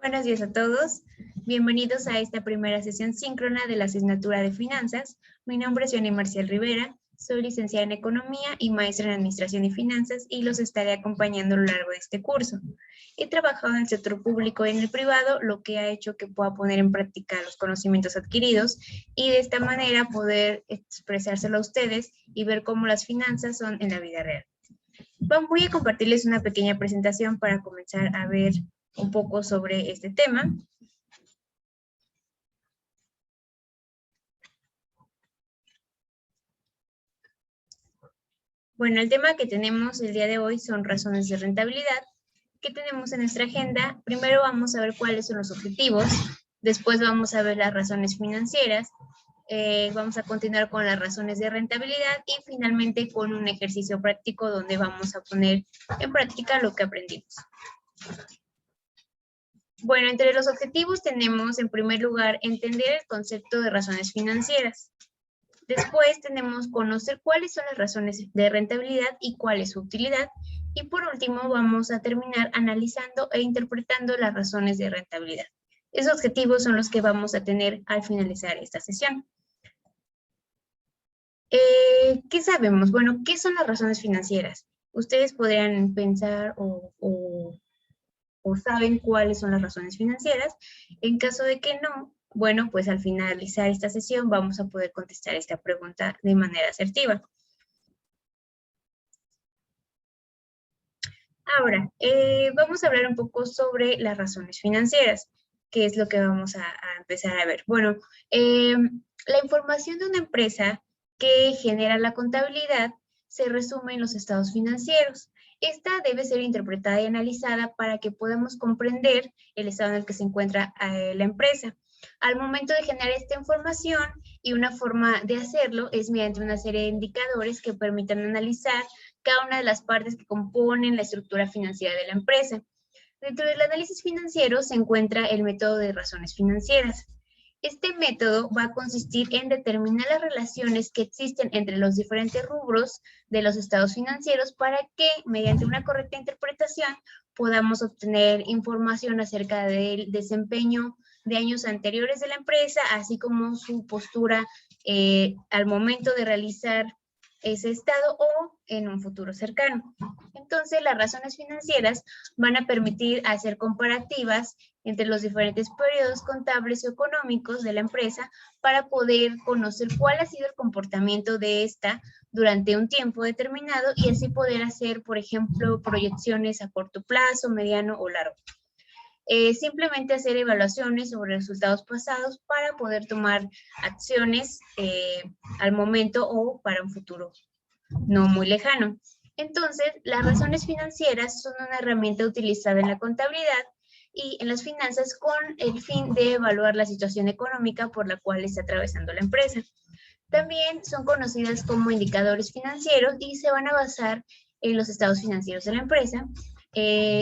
Buenos días a todos. Bienvenidos a esta primera sesión síncrona de la asignatura de Finanzas. Mi nombre es Johnny Marcial Rivera, soy licenciada en Economía y maestra en Administración y Finanzas y los estaré acompañando a lo largo de este curso. He trabajado en el sector público y en el privado, lo que ha hecho que pueda poner en práctica los conocimientos adquiridos y de esta manera poder expresárselo a ustedes y ver cómo las finanzas son en la vida real. Voy a compartirles una pequeña presentación para comenzar a ver un poco sobre este tema. Bueno, el tema que tenemos el día de hoy son razones de rentabilidad. ¿Qué tenemos en nuestra agenda? Primero vamos a ver cuáles son los objetivos, después vamos a ver las razones financieras, vamos a continuar con las razones de rentabilidad y finalmente con un ejercicio práctico donde vamos a poner en práctica lo que aprendimos. Bueno, entre los objetivos tenemos en primer lugar entender el concepto de razones financieras. Después tenemos conocer cuáles son las razones de rentabilidad y cuál es su utilidad. Y por último vamos a terminar analizando e interpretando las razones de rentabilidad. Esos objetivos son los que vamos a tener al finalizar esta sesión. ¿Qué sabemos? Bueno, ¿qué son las razones financieras? Ustedes podrían pensar o saben cuáles son las razones financieras. En caso de que no, bueno, pues al finalizar esta sesión vamos a poder contestar esta pregunta de manera asertiva. Ahora, vamos a hablar un poco sobre las razones financieras, que es lo que vamos a empezar a ver. Bueno, la información de una empresa que genera la contabilidad se resume en los estados financieros. Esta debe ser interpretada y analizada para que podamos comprender el estado en el que se encuentra la empresa. Al momento de generar esta información, y una forma de hacerlo es mediante una serie de indicadores que permitan analizar cada una de las partes que componen la estructura financiera de la empresa. Dentro del análisis financiero se encuentra el método de razones financieras. Este método va a consistir en determinar las relaciones que existen entre los diferentes rubros de los estados financieros para que, mediante una correcta interpretación, podamos obtener información acerca del desempeño de años anteriores de la empresa, así como su postura al momento de realizar ese estado o en un futuro cercano. Entonces, las razones financieras van a permitir hacer comparativas entre los diferentes periodos contables o económicos de la empresa para poder conocer cuál ha sido el comportamiento de esta durante un tiempo determinado y así poder hacer, por ejemplo, proyecciones a corto plazo, mediano o largo. Simplemente hacer evaluaciones sobre resultados pasados para poder tomar acciones al momento o para un futuro no muy lejano. Entonces, las razones financieras son una herramienta utilizada en la contabilidad y en las finanzas con el fin de evaluar la situación económica por la cual está atravesando la empresa. También son conocidas como indicadores financieros y se van a basar en los estados financieros de la empresa.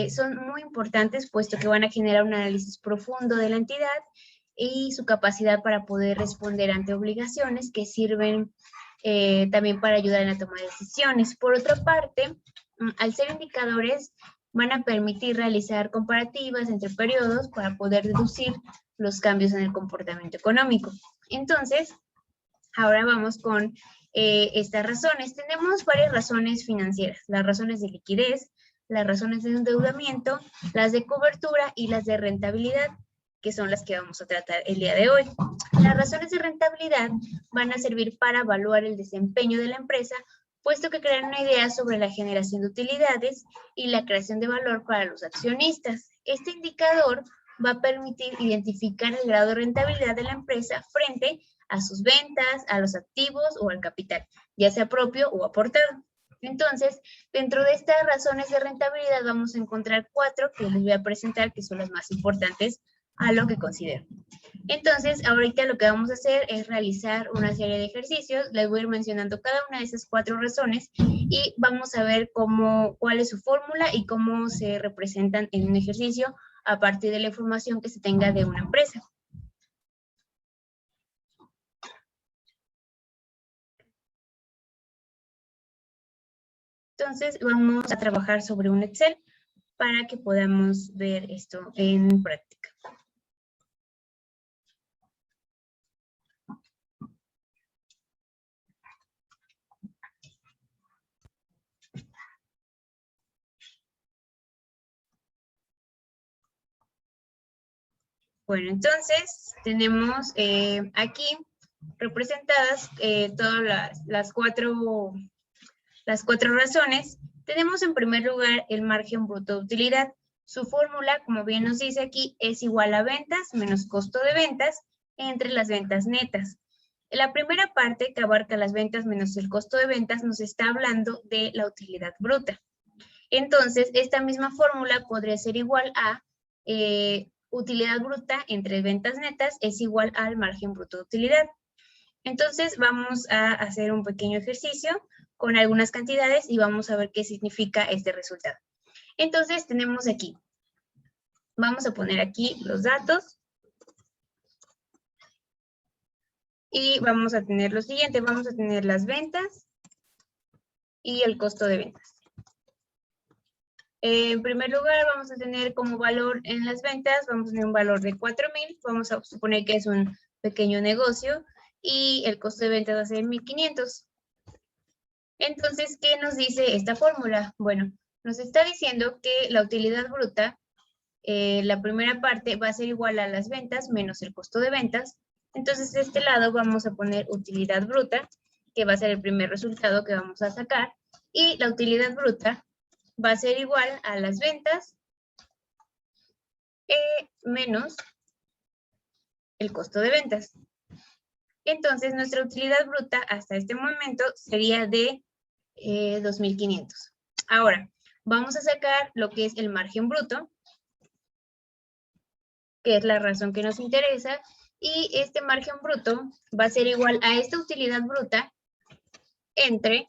Son muy importantes puesto que van a generar un análisis profundo de la entidad y su capacidad para poder responder ante obligaciones que sirven también para ayudar en la toma de decisiones. Por otra parte, al ser indicadores, van a permitir realizar comparativas entre periodos para poder deducir los cambios en el comportamiento económico. Entonces, ahora vamos con estas razones. Tenemos varias razones financieras, las razones de liquidez, las razones de endeudamiento, las de cobertura y las de rentabilidad, que son las que vamos a tratar el día de hoy. Las razones de rentabilidad van a servir para evaluar el desempeño de la empresa, puesto que crean una idea sobre la generación de utilidades y la creación de valor para los accionistas. Este indicador va a permitir identificar el grado de rentabilidad de la empresa frente a sus ventas, a los activos o al capital, ya sea propio o aportado. Entonces, dentro de estas razones de rentabilidad vamos a encontrar 4 que les voy a presentar, que son las más importantes a lo que considero. Entonces, ahorita lo que vamos a hacer es realizar una serie de ejercicios. Les voy a ir mencionando cada una de esas 4 razones y vamos a ver cuál es su fórmula y cómo se representan en un ejercicio a partir de la información que se tenga de una empresa. Entonces, vamos a trabajar sobre un Excel para que podamos ver esto en práctica. Bueno, entonces tenemos aquí representadas todas las cuatro razones. Tenemos en primer lugar el margen bruto de utilidad. Su fórmula, como bien nos dice aquí, es igual a ventas menos costo de ventas entre las ventas netas. La primera parte, que abarca las ventas menos el costo de ventas, nos está hablando de la utilidad bruta. Entonces, esta misma fórmula podría ser igual a utilidad bruta entre ventas netas es igual al margen bruto de utilidad. Entonces, vamos a hacer un pequeño ejercicio con algunas cantidades y vamos a ver qué significa este resultado. Entonces, tenemos aquí, vamos a poner aquí los datos y vamos a tener lo siguiente, vamos a tener las ventas y el costo de ventas. En primer lugar, vamos a tener como valor en las ventas, vamos a tener un valor de 4,000, vamos a suponer que es un pequeño negocio, y el costo de ventas va a ser 1,500. Entonces, ¿qué nos dice esta fórmula? Bueno, nos está diciendo que la utilidad bruta, la primera parte va a ser igual a las ventas menos el costo de ventas. Entonces, de este lado vamos a poner utilidad bruta, que va a ser el primer resultado que vamos a sacar, y la utilidad bruta va a ser igual a las ventas menos el costo de ventas. Entonces, nuestra utilidad bruta hasta este momento sería de 2,500. Ahora, vamos a sacar lo que es el margen bruto, que es la razón que nos interesa, y este margen bruto va a ser igual a esta utilidad bruta entre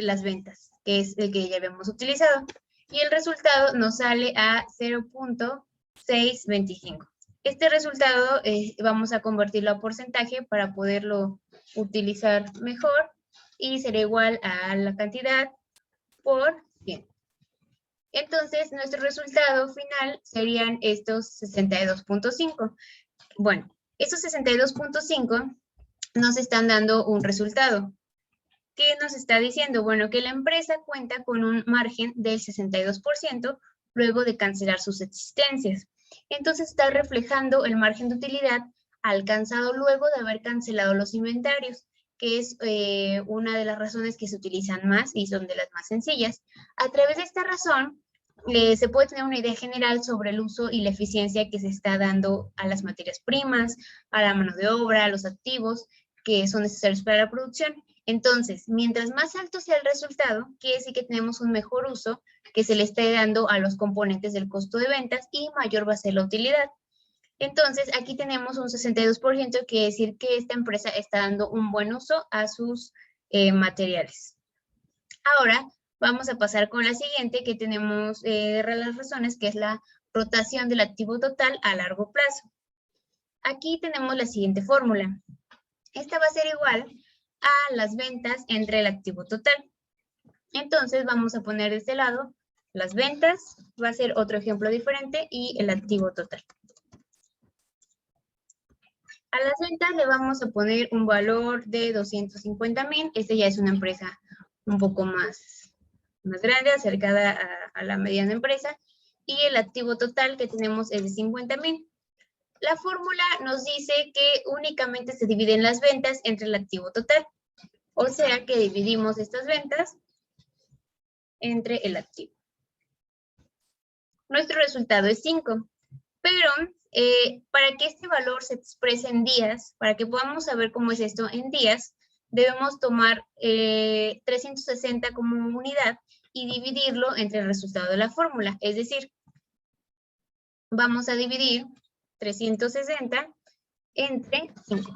las ventas, que es el que ya habíamos utilizado. Y el resultado nos sale a 0.625. Este resultado vamos a convertirlo a porcentaje para poderlo utilizar mejor y será igual a la cantidad por 100. Entonces, nuestro resultado final serían estos 62.5. Bueno, estos 62.5 nos están dando un resultado. ¿Qué nos está diciendo? Bueno, que la empresa cuenta con un margen del 62% luego de cancelar sus existencias. Entonces está reflejando el margen de utilidad alcanzado luego de haber cancelado los inventarios, que es una de las razones que se utilizan más y son de las más sencillas. A través de esta razón, se puede tener una idea general sobre el uso y la eficiencia que se está dando a las materias primas, a la mano de obra, a los activos que son necesarios para la producción. Entonces, mientras más alto sea el resultado, quiere decir que tenemos un mejor uso que se le esté dando a los componentes del costo de ventas y mayor va a ser la utilidad. Entonces, aquí tenemos un 62%, quiere decir que esta empresa está dando un buen uso a sus materiales. Ahora, vamos a pasar con la siguiente que tenemos las razones, que es la rotación del activo total a largo plazo. Aquí tenemos la siguiente fórmula. Esta va a ser igual a las ventas entre el activo total. Entonces vamos a poner de este lado las ventas, va a ser otro ejemplo diferente, y el activo total. A las ventas le vamos a poner un valor de 250,000. Este ya es una empresa un poco más grande, acercada a la mediana empresa. Y el activo total que tenemos es de 50,000. La fórmula nos dice que únicamente se dividen las ventas entre el activo total. O sea que dividimos estas ventas entre el activo. Nuestro resultado es 5. Pero para que este valor se exprese en días, para que podamos saber cómo es esto en días, debemos tomar 360 como unidad y dividirlo entre el resultado de la fórmula. Es decir, vamos a dividir 360 entre 5.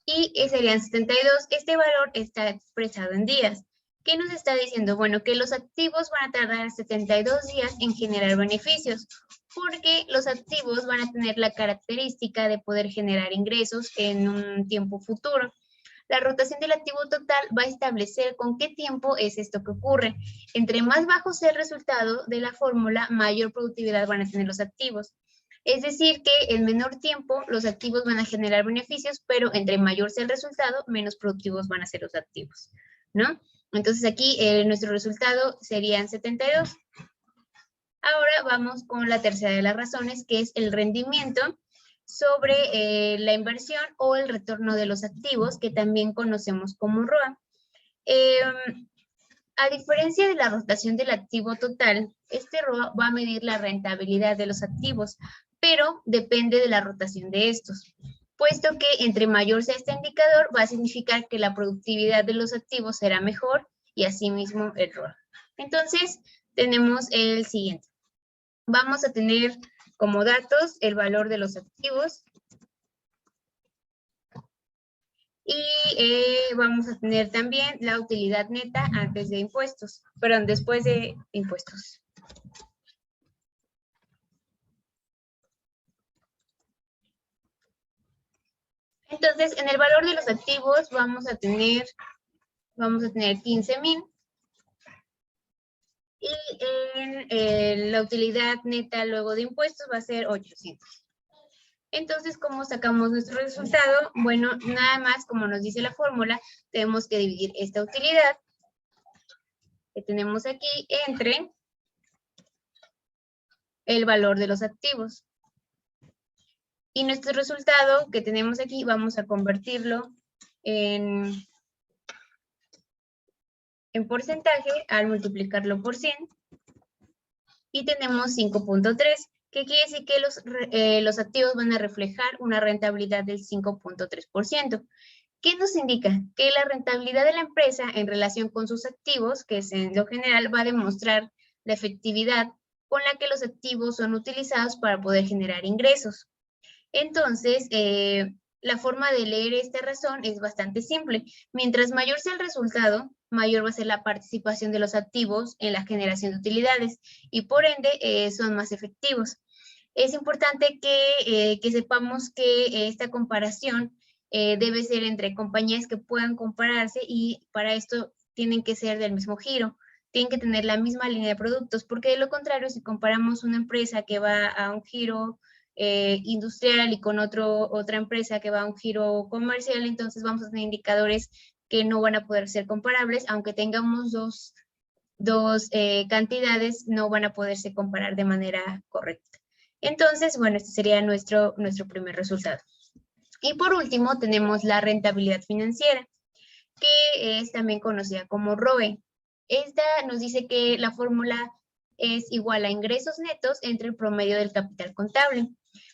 Y serían 72. Este valor está expresado en días. ¿Qué nos está diciendo? Bueno, que los activos van a tardar 72 días en generar beneficios, porque los activos van a tener la característica de poder generar ingresos en un tiempo futuro. La rotación del activo total va a establecer con qué tiempo es esto que ocurre. Entre más bajo sea el resultado de la fórmula, mayor productividad van a tener los activos. Es decir, que en menor tiempo los activos van a generar beneficios, pero entre mayor sea el resultado, menos productivos van a ser los activos, ¿no? Entonces aquí nuestro resultado serían 72. Ahora vamos con la tercera de las razones, que es el rendimiento sobre la inversión o el retorno de los activos, que también conocemos como ROA. A diferencia de la rotación del activo total, este ROA va a medir la rentabilidad de los activos, pero depende de la rotación de estos, puesto que entre mayor sea este indicador, va a significar que la productividad de los activos será mejor y asimismo el ROA. Entonces, tenemos el siguiente. Vamos a tener como datos el valor de los activos y vamos a tener también la utilidad neta antes de impuestos, perdón, después de impuestos. Entonces, en el valor de los activos vamos a tener 15,000. Y en la utilidad neta luego de impuestos va a ser 800. Entonces, ¿cómo sacamos nuestro resultado? Bueno, nada más, como nos dice la fórmula, tenemos que dividir esta utilidad que tenemos aquí entre el valor de los activos. Y nuestro resultado que tenemos aquí, vamos a convertirlo en porcentaje al multiplicarlo por 100. Y tenemos 5.3, que quiere decir que los activos van a reflejar una rentabilidad del 5.3%. ¿Qué nos indica? Que la rentabilidad de la empresa en relación con sus activos, que es en lo general, va a demostrar la efectividad con la que los activos son utilizados para poder generar ingresos. Entonces, la forma de leer esta razón es bastante simple. Mientras mayor sea el resultado, mayor va a ser la participación de los activos en la generación de utilidades y por ende son más efectivos. Es importante que sepamos que esta comparación debe ser entre compañías que puedan compararse y para esto tienen que ser del mismo giro, tienen que tener la misma línea de productos, porque de lo contrario, si comparamos una empresa que va a un giro industrial y con otra empresa que va a un giro comercial, entonces vamos a tener indicadores que no van a poder ser comparables, aunque tengamos dos cantidades, no van a poderse comparar de manera correcta. Entonces, bueno, este sería nuestro primer resultado. Y por último, tenemos la rentabilidad financiera, que es también conocida como ROE. Esta nos dice que la fórmula es igual a ingresos netos entre el promedio del capital contable.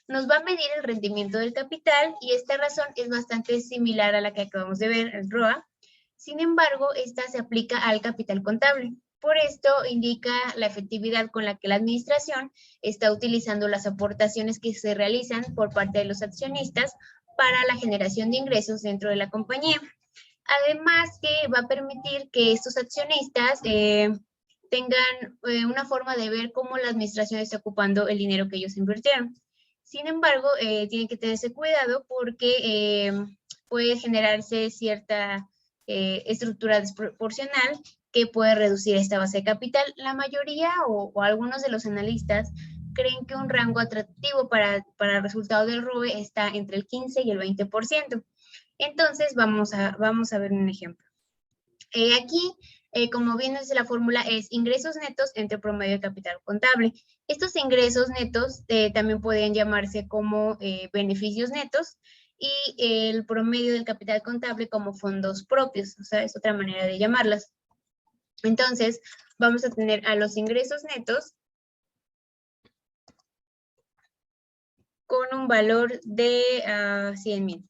Nos va a medir el rendimiento del capital y esta razón es bastante similar a la que acabamos de ver, el ROA. Sin embargo, esta se aplica al capital contable. Por esto indica la efectividad con la que la administración está utilizando las aportaciones que se realizan por parte de los accionistas para la generación de ingresos dentro de la compañía. Además que va a permitir que estos accionistas tengan una forma de ver cómo la administración está ocupando el dinero que ellos invirtieron. Sin embargo, tienen que tenerse cuidado porque puede generarse cierta estructura desproporcional que puede reducir esta base de capital. La mayoría o algunos de los analistas creen que un rango atractivo para el resultado del ROE está entre el 15 y el 20%. Entonces, vamos a ver un ejemplo. Aquí, como bien dice la fórmula, es ingresos netos entre promedio de capital contable. Estos ingresos netos también pueden llamarse como beneficios netos y el promedio del capital contable como fondos propios, o sea, es otra manera de llamarlas. Entonces, vamos a tener a los ingresos netos con un valor de 100,000.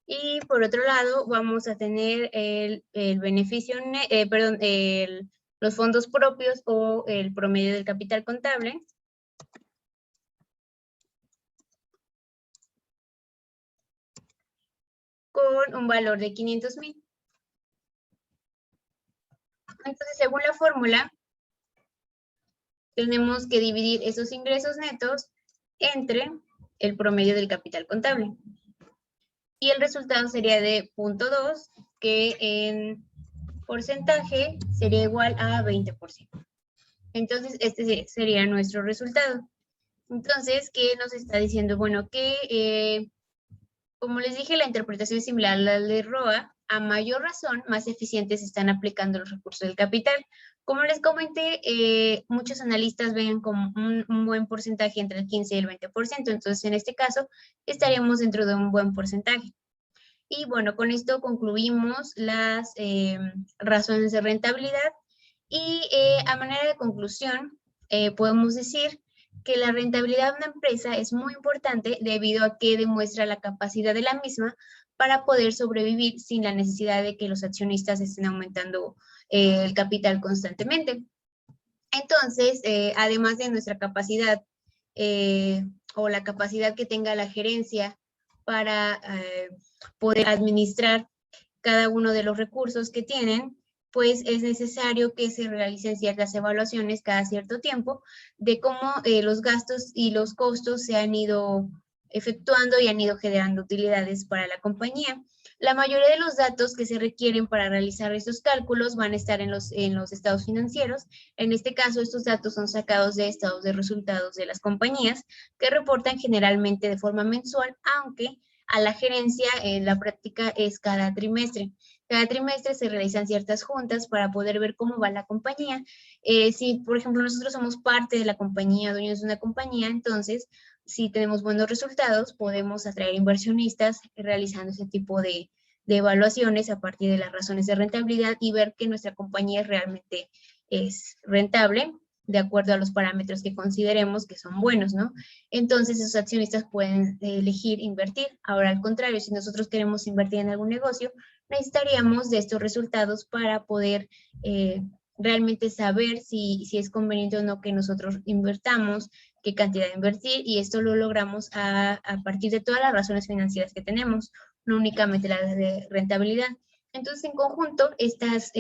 Y por otro lado, vamos a tener el beneficio, los fondos propios o el promedio del capital contable. Con un valor de 500,000. Entonces, según la fórmula, tenemos que dividir esos ingresos netos entre el promedio del capital contable. Y el resultado sería de 0.2, que en porcentaje sería igual a 20%. Entonces, este sería nuestro resultado. Entonces, ¿qué nos está diciendo? Bueno, que como les dije, la interpretación es similar a la de ROA. A mayor razón, más eficientes están aplicando los recursos del capital. Como les comenté, muchos analistas ven como un buen porcentaje entre el 15 y el 20%. Entonces, en este caso, estaríamos dentro de un buen porcentaje. Y bueno, con esto concluimos las razones de rentabilidad. Y a manera de conclusión, podemos decir que la rentabilidad de una empresa es muy importante debido a que demuestra la capacidad de la misma para poder sobrevivir sin la necesidad de que los accionistas estén aumentando el capital constantemente. Entonces, además de nuestra capacidad o la capacidad que tenga la gerencia para poder administrar cada uno de los recursos que tienen, pues es necesario que se realicen ciertas evaluaciones cada cierto tiempo de cómo los gastos y los costos se han ido efectuando y han ido generando utilidades para la compañía. La mayoría de los datos que se requieren para realizar estos cálculos van a estar en los estados financieros. En este caso, estos datos son sacados de estados de resultados de las compañías que reportan generalmente de forma mensual, aunque a la gerencia en la práctica es cada trimestre. Cada trimestre se realizan ciertas juntas para poder ver cómo va la compañía. Si, por ejemplo, nosotros somos parte de la compañía, dueños de una compañía, entonces, si tenemos buenos resultados, podemos atraer inversionistas realizando ese tipo de evaluaciones a partir de las razones de rentabilidad y ver que nuestra compañía realmente es rentable de acuerdo a los parámetros que consideremos que son buenos, ¿no? Entonces, esos accionistas pueden elegir invertir. Ahora, al contrario, si nosotros queremos invertir en algún negocio, necesitaríamos de estos resultados para poder realmente saber si es conveniente o no que nosotros invertamos, qué cantidad de invertir, y esto lo logramos a partir de todas las razones financieras que tenemos, no únicamente las de rentabilidad. Entonces, en conjunto, estas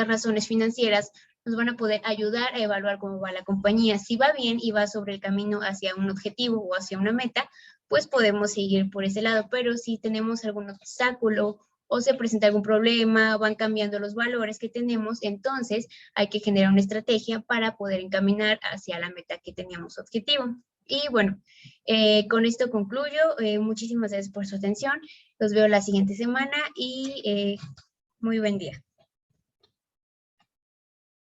razones financieras nos van a poder ayudar a evaluar cómo va la compañía. Si va bien y va sobre el camino hacia un objetivo o hacia una meta, pues podemos seguir por ese lado. Pero si tenemos algún obstáculo o se presenta algún problema, van cambiando los valores que tenemos, entonces hay que generar una estrategia para poder encaminar hacia la meta que teníamos objetivo. Y bueno, con esto concluyo. Muchísimas gracias por su atención. Los veo la siguiente semana y muy buen día.